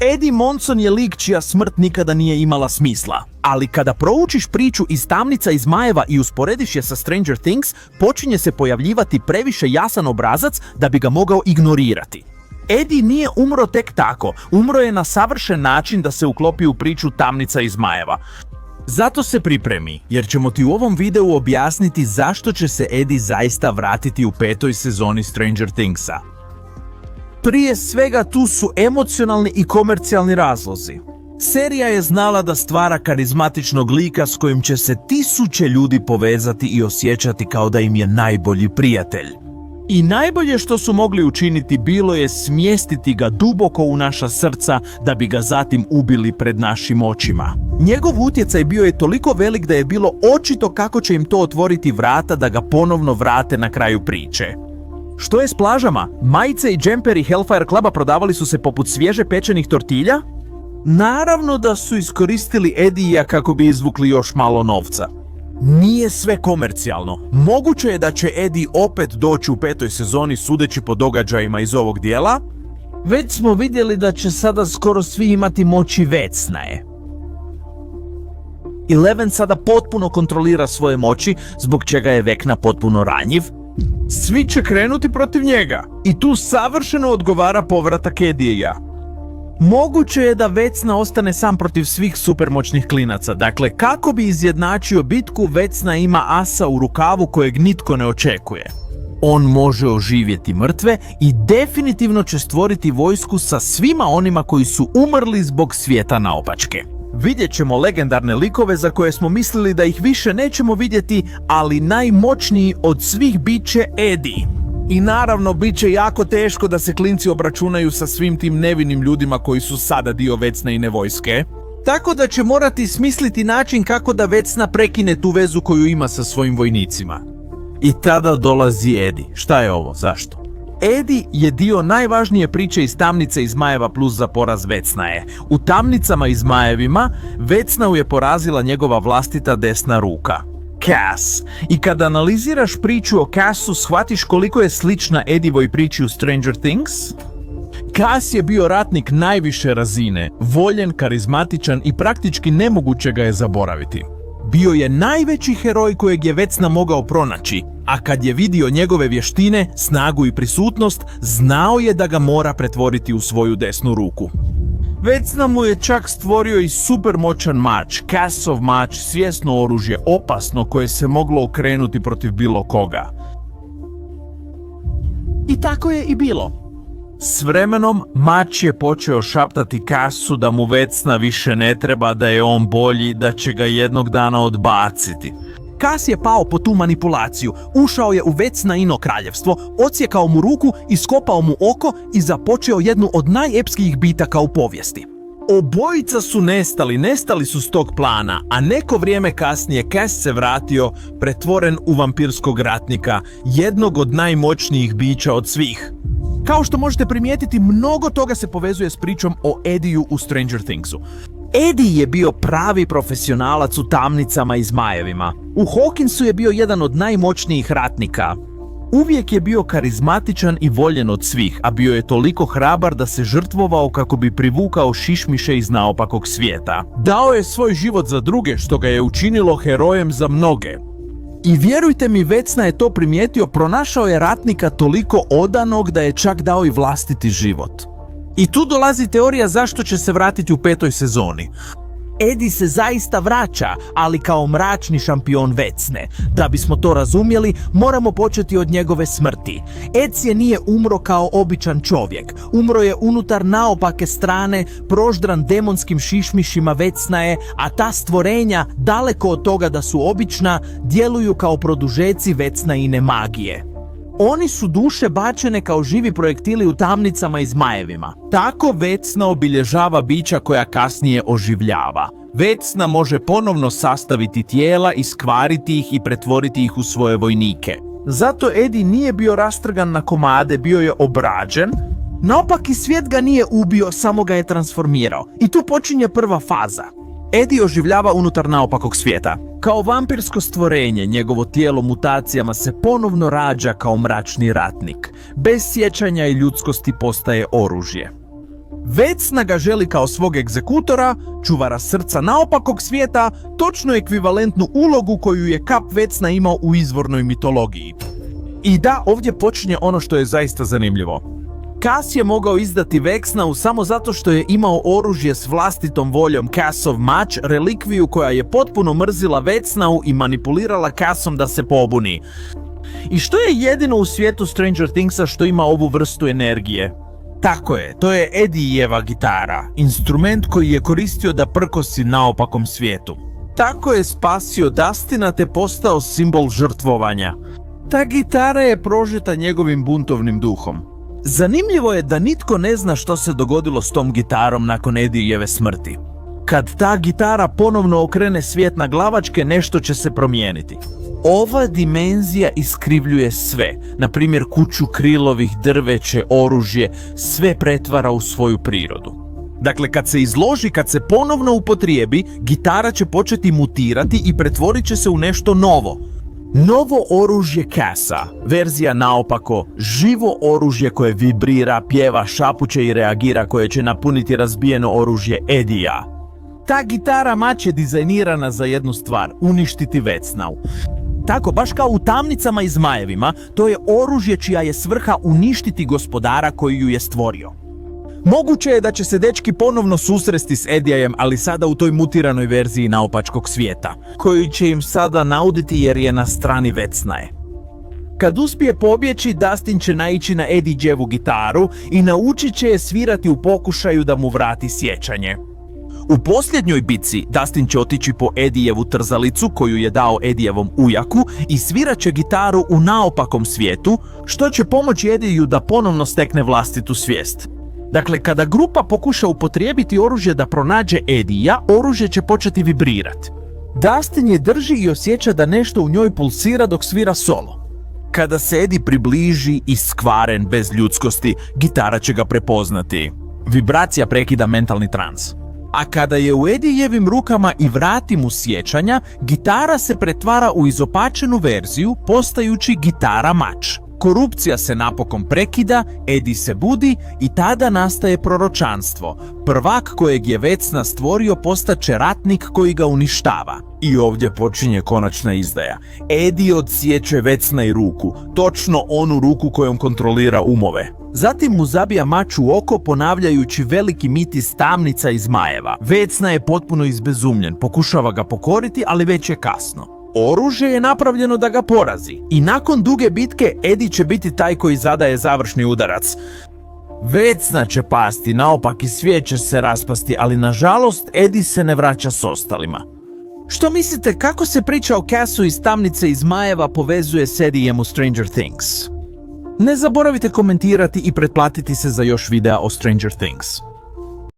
Eddie Monson je lik čija smrt nikada nije imala smisla, ali kada proučiš priču iz Tamnica iz Zmajeva i usporediš je sa Stranger Things, počinje se pojavljivati previše jasan obrazac da bi ga mogao ignorirati. Eddie nije umro tek tako, umro je na savršen način da se uklopi u priču Tamnica iz Zmajeva. Zato se pripremi, jer ćemo ti u ovom videu objasniti zašto će se Eddie zaista vratiti u 5. sezoni Stranger Thingsa. Prije svega tu su emocionalni i komercijalni razlozi. Serija je znala da stvara karizmatičnog lika s kojim će se tisuće ljudi povezati i osjećati kao da im je najbolji prijatelj. I najbolje što su mogli učiniti bilo je smjestiti ga duboko u naša srca da bi ga zatim ubili pred našim očima. Njegov utjecaj bio je toliko velik da je bilo očito kako će im to otvoriti vrata da ga ponovno vrate na kraju priče. Što je s plažama? Majice i džemperi Hellfire Cluba prodavali su se poput svježe pečenih tortilja? Naravno da su iskoristili Eddija kako bi izvukli još malo novca. Nije sve komercijalno. Moguće je da će Eddie opet doći u 5. sezoni sudeći po događajima iz ovog dijela. Već smo vidjeli da će sada skoro svi imati moći Vecnaje. Eleven sada potpuno kontrolira svoje moći, zbog čega je Vecna potpuno ranjiv. Svi će krenuti protiv njega i tu savršeno odgovara povratak Eddieja. Moguće je da Vecna ostane sam protiv svih supermoćnih klinaca, dakle kako bi izjednačio bitku Vecna ima asa u rukavu kojeg nitko ne očekuje. On može oživjeti mrtve i definitivno će stvoriti vojsku sa svima onima koji su umrli zbog svijeta naopačke. Vidjet ćemo legendarne likove za koje smo mislili da ih više nećemo vidjeti, ali najmoćniji od svih bit će Eddie. I naravno, bit će jako teško da se klinci obračunaju sa svim tim nevinim ljudima koji su sada dio Vecnaine vojske. Tako da će morati smisliti način kako da Vecna prekine tu vezu koju ima sa svojim vojnicima. I tada dolazi Eddie. Šta je ovo? Zašto? Eddie je dio najvažnije priče iz Tamnice iz Zmajeva plus za poraz Vecnaje. U Tamnicama i Zmajevima Vecnau je porazila njegova vlastita desna ruka, Cass. I kada analiziraš priču o Cassu, shvatiš koliko je slična Eddievoj priči u Stranger Things. Cass je bio ratnik najviše razine, voljen, karizmatičan i praktički nemoguće ga je zaboraviti. Bio je najveći heroj kojeg je Vecna mogao pronaći, a kad je vidio njegove vještine, snagu i prisutnost, znao je da ga mora pretvoriti u svoju desnu ruku. Vecna mu je čak stvorio i supermoćan mač, Cassov mač, svjesno oružje, opasno, koje se moglo okrenuti protiv bilo koga. I tako je i bilo. S vremenom, mač je počeo šaptati Cassu da mu Vecna više ne treba, da je on bolji, da će ga jednog dana odbaciti. Cass je pao po tu manipulaciju, ušao je u Vecnaino kraljevstvo, odsjekao mu ruku, iskopao mu oko i započeo jednu od najepskijih bitaka u povijesti. Obojica su nestali su s tog plana, a neko vrijeme kasnije Cass se vratio, pretvoren u vampirskog ratnika, jednog od najmoćnijih bića od svih. Kao što možete primijetiti, mnogo toga se povezuje s pričom o Eddiju u Stranger Thingsu. Eddie je bio pravi profesionalac u Tamnicama i Zmajevima. U Hawkinsu je bio jedan od najmoćnijih ratnika. Uvijek je bio karizmatičan i voljen od svih, a bio je toliko hrabar da se žrtvovao kako bi privukao šišmiše iz naopakog svijeta. Dao je svoj život za druge, što ga je učinilo herojem za mnoge. I vjerujte mi, Vecna je to primijetio, pronašao je ratnika toliko odanog da je čak dao i vlastiti život. I tu dolazi teorija zašto će se vratiti u 5. sezoni. Eddie se zaista vraća, ali kao mračni šampion Vecne. Da bismo to razumjeli, moramo početi od njegove smrti. Ed nije umro kao običan čovjek. Umro je unutar naopake strane, proždran demonskim šišmišima Vecnaje, a ta stvorenja, daleko od toga da su obična, djeluju kao produžeci Vecnaine magije. Oni su duše bačene kao živi projektili u Tamnicama i Zmajevima. Tako Vecna obilježava bića koja kasnije oživljava. Vecna može ponovno sastaviti tijela, iskvariti ih i pretvoriti ih u svoje vojnike. Zato Eddie nije bio rastrgan na komade, bio je obrađen. Naopaki svijet ga nije ubio, samo ga je transformirao. I tu počinje prva faza. Eddie oživljava unutar naopakog svijeta. Kao vampirsko stvorenje, njegovo tijelo mutacijama se ponovno rađa kao mračni ratnik. Bez sjećanja i ljudskosti postaje oružje. Vecna ga želi kao svog egzekutora, čuvara srca naopakog svijeta, točno ekvivalentnu ulogu koju je Kap Vecna imao u izvornoj mitologiji. I da, ovdje počinje ono što je zaista zanimljivo. Cas je mogao izdati Vexnau samo zato što je imao oružje s vlastitom voljom, Casov mač, relikviju koja je potpuno mrzila Vecnau i manipulirala Casom da se pobuni. I što je jedino u svijetu Stranger Thingsa što ima ovu vrstu energije? Tako je, to je Edijeva gitara, instrument koji je koristio da prkosi naopakom svijetu. Tako je spasio Dustina te postao simbol žrtvovanja. Ta gitara je prožeta njegovim buntovnim duhom. Zanimljivo je da nitko ne zna što se dogodilo s tom gitarom nakon Edijeve smrti. Kad ta gitara ponovno okrene svijet na glavačke, nešto će se promijeniti. Ova dimenzija iskrivljuje sve, na primjer kuću krilovih, drveće, oružje, sve pretvara u svoju prirodu. Dakle, kad se izloži, kad se ponovno upotrijebi, gitara će početi mutirati i pretvorit će se u nešto novo. Novo oružje Casa, verzija naopako, živo oružje koje vibrira, pjeva, šapuće i reagira, koje će napuniti razbijeno oružje Edija. Ta gitara mač je dizajnirana za jednu stvar, uništiti Vecnau. Tako, baš kao u Tamnicama i Zmajevima, to je oružje čija je svrha uništiti gospodara koji ju je stvorio. Moguće je da će se dečki ponovno susresti s Edijem, ali sada u toj mutiranoj verziji naopačkog svijeta, koji će im sada nauditi jer je na strani Vecnae. Kad uspije pobjeći, Dustin će naići na Edidjevu gitaru i naučit će je svirati u pokušaju da mu vrati sjećanje. U posljednjoj bitci Dustin će otići po Edijevu trzalicu koju je dao Edijevom ujaku i svirat će gitaru u naopakom svijetu, što će pomoći Ediju da ponovno stekne vlastitu svijest. Dakle, kada grupa pokuša upotrijebiti oružje da pronađe Edija, oružje će početi vibrirati. Dustin je drži i osjeća da nešto u njoj pulsira dok svira solo. Kada se Edi približi iskvaren bez ljudskosti, gitara će ga prepoznati. Vibracija prekida mentalni trans. A kada je u Edijevim rukama i vrati mu sjećanja, gitara se pretvara u izopačenu verziju, postajući gitara mač. Korupcija se napokon prekida, Edi se budi i tada nastaje proročanstvo. Prvak kojeg je Vecna stvorio postaće ratnik koji ga uništava. I ovdje počinje konačna izdaja. Edi odsjeće Vecnai ruku, točno onu ruku kojom kontrolira umove. Zatim mu zabija mač u oko ponavljajući veliki mit iz Tamnica i Zmajeva. Vecna je potpuno izbezumljen, pokušava ga pokoriti, ali već je kasno. Oružje je napravljeno da ga porazi i nakon duge bitke Edi će biti taj koji zadaje završni udarac. Vecna će pasti, naopaki svijet će se raspasti, ali nažalost Edi se ne vraća s ostalima. Što mislite, kako se priča o Casu iz Tamnice i Zmajeva povezuje s Edijem u Stranger Things? Ne zaboravite komentirati i pretplatiti se za još videa o Stranger Things.